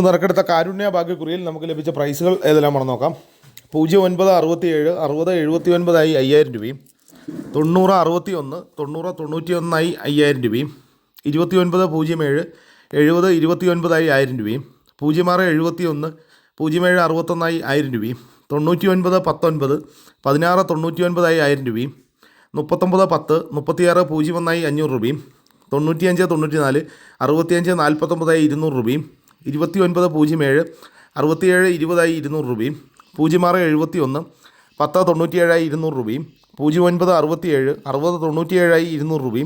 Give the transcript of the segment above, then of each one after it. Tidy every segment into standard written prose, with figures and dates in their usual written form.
നറുക്കെടുത്ത കാരുണ്യ ഭാഗ്യക്കുറിയിൽ നമുക്ക് ലഭിച്ച പ്രൈസുകൾ ഏതെല്ലാമാണെന്ന് നോക്കാം. 0967 60 79 5000 രൂപയും, 90 61 90 91 5000 രൂപയും, 2907 70 29 1000 രൂപയും, 06 71 07 61 1000 രൂപയും, 99 19 16 99 1000 രൂപയും, 39 10 36 01 500 രൂപയും, 95 94 65 49 200 രൂപയും, 2907 67 20 200 രൂപയും, 06 71 10 97 200 രൂപയും, 09 67 60 97 200 രൂപയും,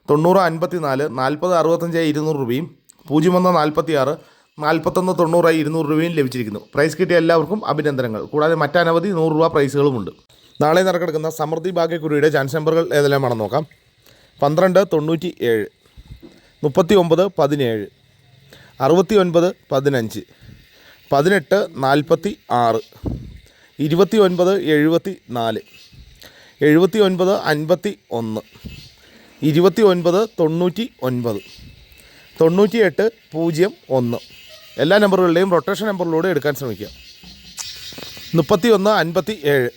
90 54 40 65 200 രൂപയും, 01 46 41 90 200 രൂപയും ലഭിച്ചിരിക്കുന്നു. പ്രൈസ് കിട്ടിയ എല്ലാവർക്കും അഭിനന്ദനങ്ങൾ. കൂടാതെ മറ്റനവധി 100 രൂപ പ്രൈസുകളുമുണ്ട്. നാളെ നറുക്കെടുക്കുന്ന സമൃദ്ധി ഭാഗ്യക്കുറിയുടെ ചാൻസ് നമ്പറുകൾ ഏതെല്ലാമാണെന്ന് നോക്കാം. 12 97 39 17 69 15 18 46 29 74 79 51 29 99 98 01. എല്ലാ നമ്പറുകളുടെയും റൊട്ടേഷൻ നമ്പറിലൂടെ എടുക്കാൻ ശ്രമിക്കുക. 31 57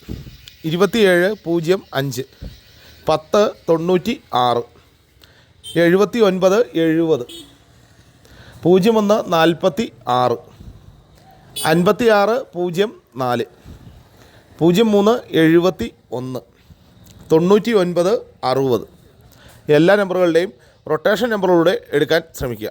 27 05 10 96 79 70 01 46 56 04 03 71 99 60. എല്ലാ നമ്പറുകളുടെയും റൊട്ടേഷൻ നമ്പറിലൂടെ എടുക്കാൻ ശ്രമിക്കുക.